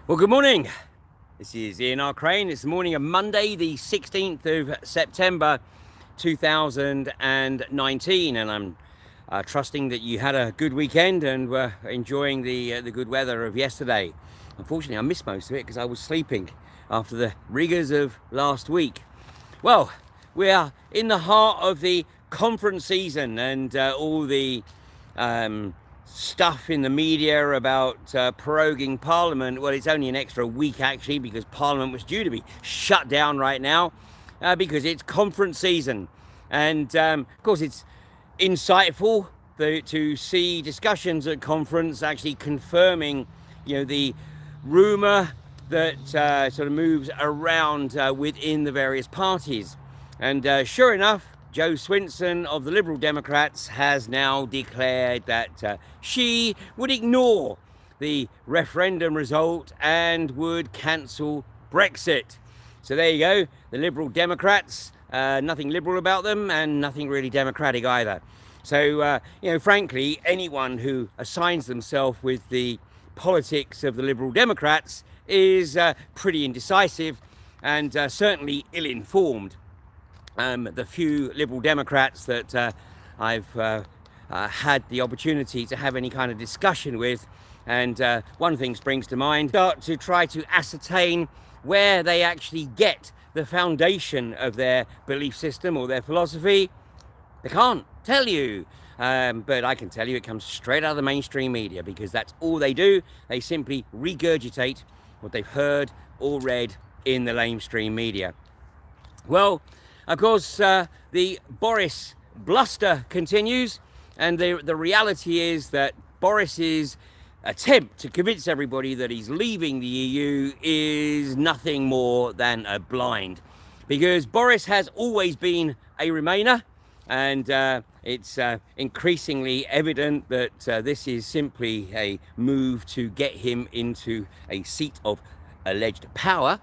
Well, good morning. This is Ian R. Crane. It's the morning of Monday, the 16th of September 2019, and I'm trusting that you had a good weekend and were enjoying the good weather of yesterday. Unfortunately, I missed most of it because I was sleeping after the rigours of last week. Well, we are in the heart of the conference season, and all the stuff in the media about proroguing Parliament. Well, it's only an extra week actually, because Parliament was due to be shut down right now because it's conference season. And of course, it's insightful to see discussions at conference actually confirming, the rumour that sort of moves around within the various parties. And sure enough, Jo Swinson of the Liberal Democrats has now declared that she would ignore the referendum result and would cancel Brexit. So there you go, the Liberal Democrats, nothing liberal about them and nothing really democratic either. So, frankly, anyone who assigns themselves with the politics of the Liberal Democrats is pretty indecisive and certainly ill-informed. The few Liberal Democrats that I've had the opportunity to have any kind of discussion with, and one thing springs to mind, start to try to ascertain where they actually get the foundation of their belief system or their philosophy. They can't tell you, but I can tell you it comes straight out of the mainstream media, because that's all they do. They simply regurgitate what they've heard or read in the mainstream media. Well, of course, the Boris bluster continues, and the reality is that Boris's attempt to convince everybody that he's leaving the EU is nothing more than a blind, because Boris has always been a Remainer, and it's increasingly evident that this is simply a move to get him into a seat of alleged power.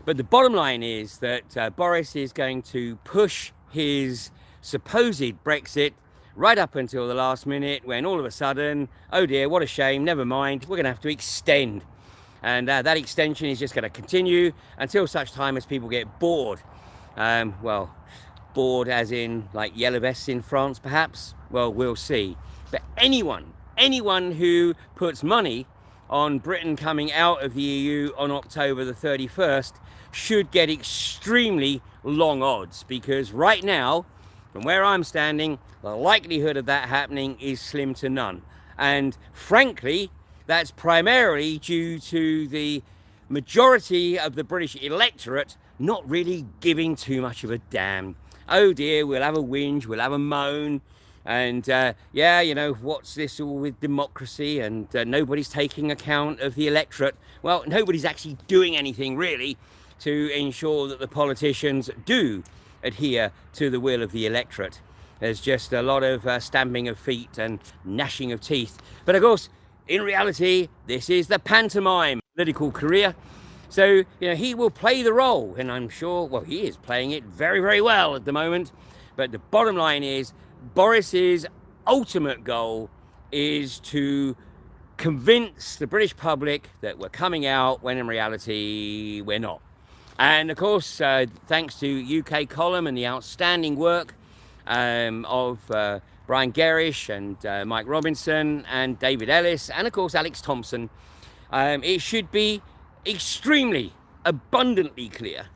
But the bottom line is that Boris is going to push his supposed Brexit right up until the last minute, when all of a sudden, oh dear, what a shame, never mind, we're going to have to extend. And that extension is just going to continue until such time as people get bored. Well, bored as in like yellow vests in France, perhaps? Well, we'll see. But anyone who puts money on Britain coming out of the EU on October the 31st should get extremely long odds, because right now, from where I'm standing, the likelihood of that happening is slim to none. And frankly, that's primarily due to the majority of the British electorate not really giving too much of a damn. Oh dear, we'll have a whinge, we'll have a moan, and what's this all with democracy, and nobody's taking account of the electorate. Well, nobody's actually doing anything really to ensure that the politicians do adhere to the will of the electorate. There's just a lot of stamping of feet and gnashing of teeth. But of course, in reality, this is the pantomime political career. So, he will play the role, and I'm sure, well, he is playing it very, very well at the moment. But the bottom line is, Boris's ultimate goal is to convince the British public that we're coming out, when in reality, we're not. And of course, thanks to UK Column and the outstanding work of Brian Gerrish and Mike Robinson and David Ellis, and of course Alex Thompson, it should be extremely abundantly clear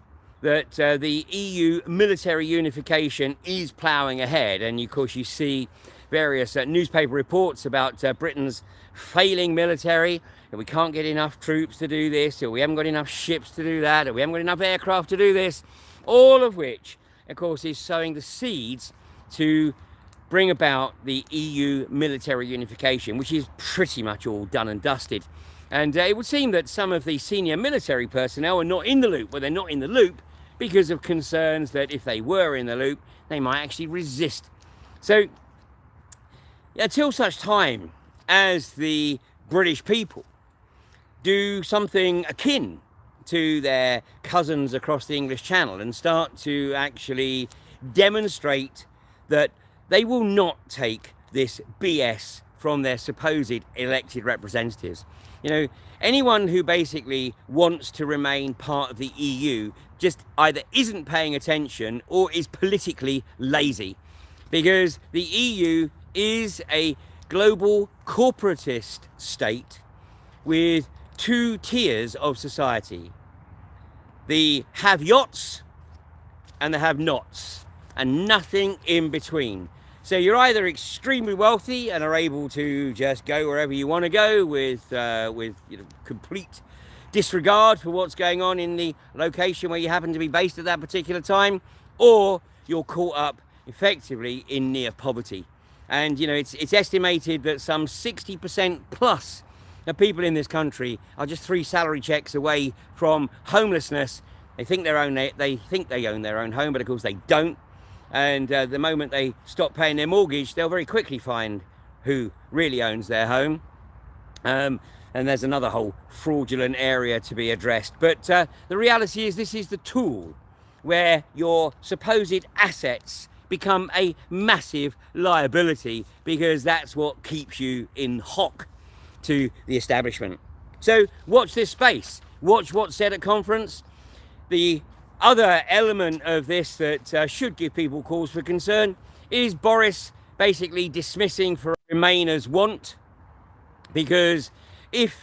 that the EU military unification is ploughing ahead. And of course you see various newspaper reports about Britain's failing military, and we can't get enough troops to do this, or we haven't got enough ships to do that, or we haven't got enough aircraft to do this, all of which of course is sowing the seeds to bring about the EU military unification, which is pretty much all done and dusted. And it would seem that some of the senior military personnel are not in the loop. Well, they're not in the loop because of concerns that if they were in the loop, they might actually resist. So until such time as the British people do something akin to their cousins across the English Channel and start to actually demonstrate that they will not take this BS from their supposed elected representatives. You know, anyone who basically wants to remain part of the EU just either isn't paying attention or is politically lazy, because the EU is a global corporatist state with two tiers of society: the have-yots and the have-nots, and nothing in between. So you're either extremely wealthy and are able to just go wherever you want to go with complete disregard for what's going on in the location where you happen to be based at that particular time, or you're caught up effectively in near poverty. And you know, it's estimated that some 60% plus of people in this country are just 3 salary checks away from homelessness. They think they own their own home, but of course they don't. And the moment they stop paying their mortgage, they'll very quickly find who really owns their home. And there's another whole fraudulent area to be addressed. But the reality is, this is the tool where your supposed assets become a massive liability, because that's what keeps you in hock to the establishment. So watch this space. Watch what's said at conference. The other element of this that should give people cause for concern is Boris basically dismissing for Remainers' want, because if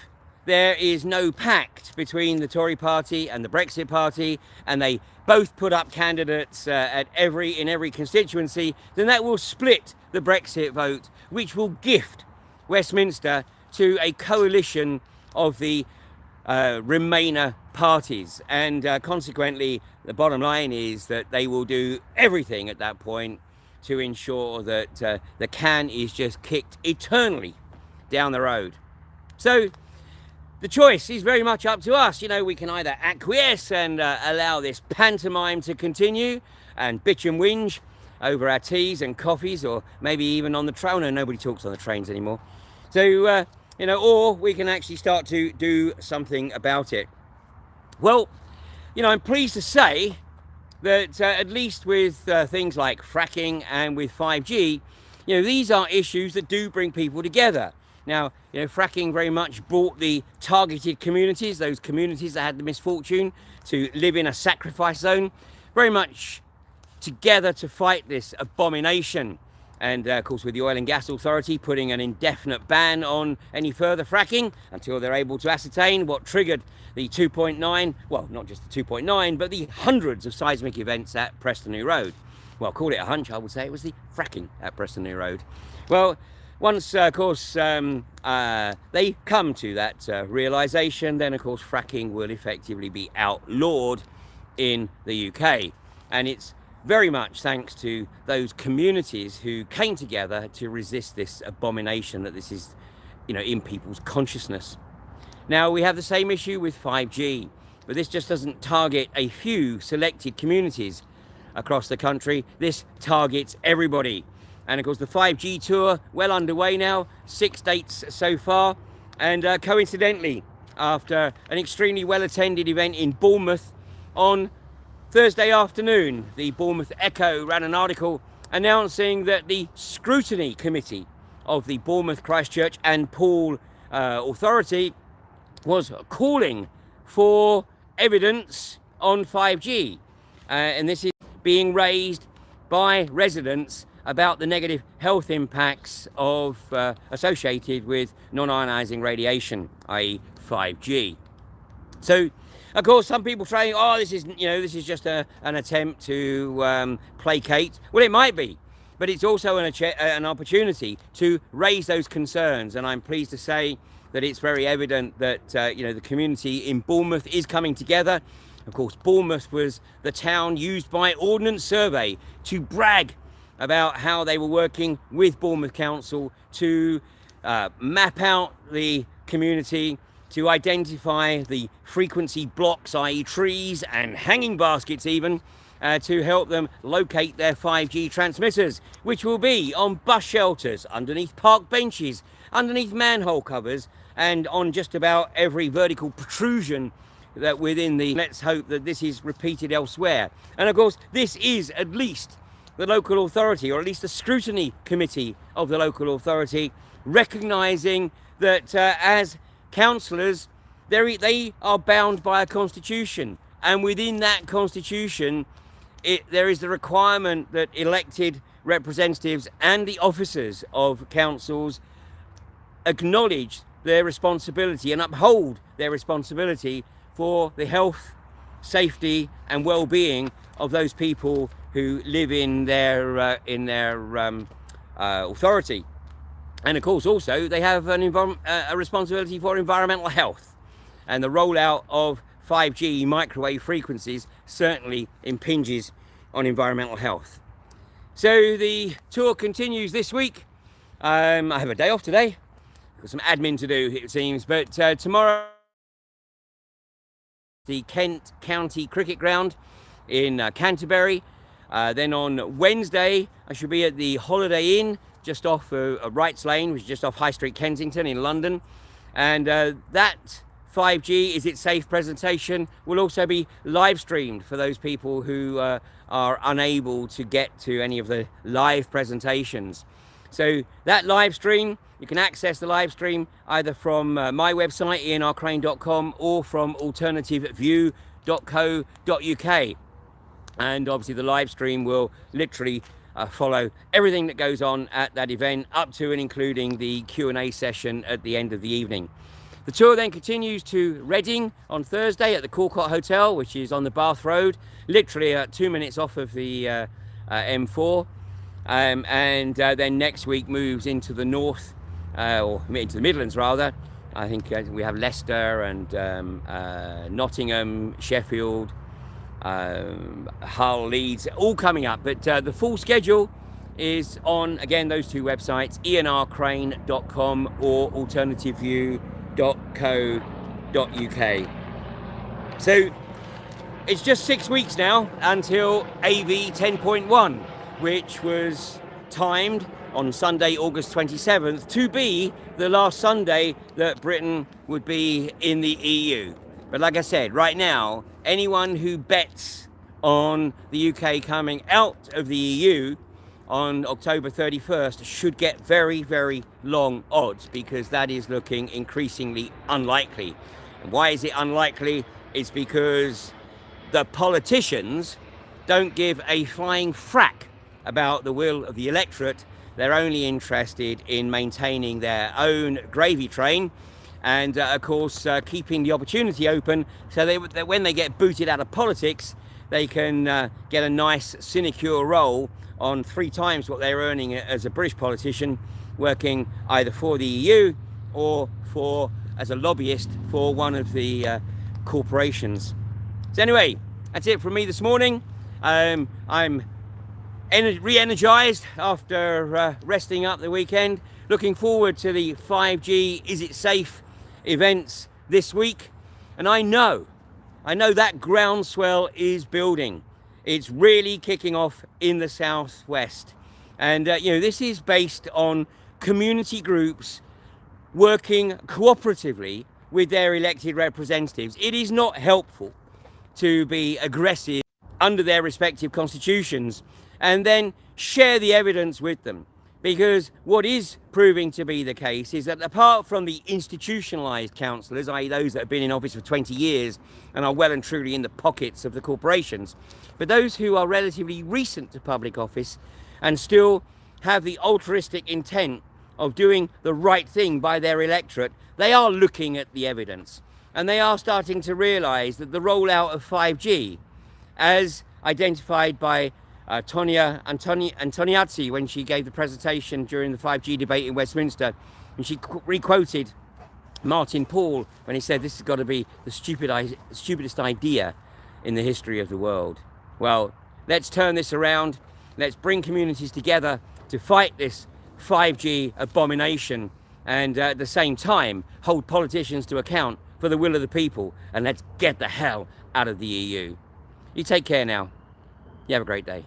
there is no pact between the Tory party and the Brexit party, and they both put up candidates in every constituency, then that will split the Brexit vote, which will gift Westminster to a coalition of the Remainer parties. And consequently, the bottom line is that they will do everything at that point to ensure that the can is just kicked eternally down the road. So the choice is very much up to us. You know, we can either acquiesce and allow this pantomime to continue and bitch and whinge over our teas and coffees, or maybe even on the train. No, nobody talks on the trains anymore. So, you know, or we can actually start to do something about it. Well, you know, I'm pleased to say that at least with things like fracking and with 5G, you know, these are issues that do bring people together. Now, you know, fracking very much brought the targeted communities, those communities that had the misfortune to live in a sacrifice zone, very much together to fight this abomination. And of course, with the Oil and Gas Authority putting an indefinite ban on any further fracking until they're able to ascertain what triggered the 2.9, well, not just the 2.9, but the hundreds of seismic events at Preston New Road. Well, call it a hunch, I would say it was the fracking at Preston New Road. Well, once, of course, they come to that realisation, then, of course, fracking will effectively be outlawed in the UK. And it's very much thanks to those communities who came together to resist this abomination that this is, you know, in people's consciousness. Now, we have the same issue with 5G, but this just doesn't target a few selected communities across the country. This targets everybody. And of course, the 5G tour, well underway now, 6 dates so far. And coincidentally, after an extremely well-attended event in Bournemouth on Thursday afternoon, the Bournemouth Echo ran an article announcing that the scrutiny committee of the Bournemouth, Christchurch and Poole Authority was calling for evidence on 5G. And this is being raised by residents about the negative health impacts of associated with non-ionizing radiation, i.e. 5G. So, of course, some people say, oh, this is just an attempt to placate. Well, it might be, but it's also an opportunity to raise those concerns. And I'm pleased to say that it's very evident that the community in Bournemouth is coming together. Of course, Bournemouth was the town used by Ordnance Survey to brag about how they were working with Bournemouth Council to map out the community, to identify the frequency blocks, i.e. trees and hanging baskets even, to help them locate their 5G transmitters, which will be on bus shelters, underneath park benches, underneath manhole covers, and on just about every vertical protrusion that within the... Let's hope that this is repeated elsewhere. And of course, this is at least the local authority, or at least the scrutiny committee of the local authority, recognising that as councillors, they are bound by a constitution, and within that constitution, there is the requirement that elected representatives and the officers of councils acknowledge their responsibility and uphold their responsibility for the health, safety and well-being of those people who live in their authority. And of course also they have a responsibility for environmental health, and the rollout of 5G microwave frequencies certainly impinges on environmental health. So the tour continues this week. I have a day off today, got some admin to do it seems, but tomorrow the Kent County Cricket Ground in Canterbury. Then on Wednesday I should be at the Holiday Inn just off Wrights Lane, which is just off High Street, Kensington in London, and that 5G Is It Safe presentation will also be live streamed for those people who are unable to get to any of the live presentations. So that live stream, you can access the live stream either from my website ianrcrane.com or from alternativeview.co.uk, and obviously the live stream will literally follow everything that goes on at that event, up to and including the Q&A session at the end of the evening. The tour then continues to Reading on Thursday at the Calcott Hotel, which is on the Bath Road, literally 2 minutes off of the M4. And then next week moves into the north, or into the Midlands rather. I think we have Leicester and Nottingham, Sheffield, Hull, Leeds, all coming up. But the full schedule is on, again, those two websites, ianrcrane.com or alternativeview.co.uk. So it's just 6 weeks now until AV 10.1, which was timed on Sunday, August 27th, to be the last Sunday that Britain would be in the EU. But like I said, right now, anyone who bets on the UK coming out of the EU on October 31st should get very, very long odds, because that is looking increasingly unlikely. And why is it unlikely? It's because the politicians don't give a flying frack about the will of the electorate. They're only interested in maintaining their own gravy train and of course keeping the opportunity open so that when they get booted out of politics, they can get a nice sinecure role on 3 times what they're earning as a British politician, working either for the EU or as a lobbyist for one of the corporations. So anyway, that's it from me this morning. I'm re-energized after resting up the weekend. Looking forward to the 5G Is It Safe events this week. And I know that groundswell is building. It's really kicking off in the southwest. And this is based on community groups working cooperatively with their elected representatives. It is not helpful to be aggressive under their respective constitutions and then share the evidence with them. Because what is proving to be the case is that apart from the institutionalised councillors, i.e. those that have been in office for 20 years and are well and truly in the pockets of the corporations, but those who are relatively recent to public office and still have the altruistic intent of doing the right thing by their electorate, they are looking at the evidence. And they are starting to realise that the rollout of 5G, as identified by Tonia Antoniazzi when she gave the presentation during the 5G debate in Westminster, and she re-quoted Martin Paul when he said this has got to be the stupidest idea in the history of the world. Well, let's turn this around. Let's bring communities together to fight this 5G abomination, and at the same time hold politicians to account for the will of the people, and let's get the hell out of the EU. You take care now. You have a great day.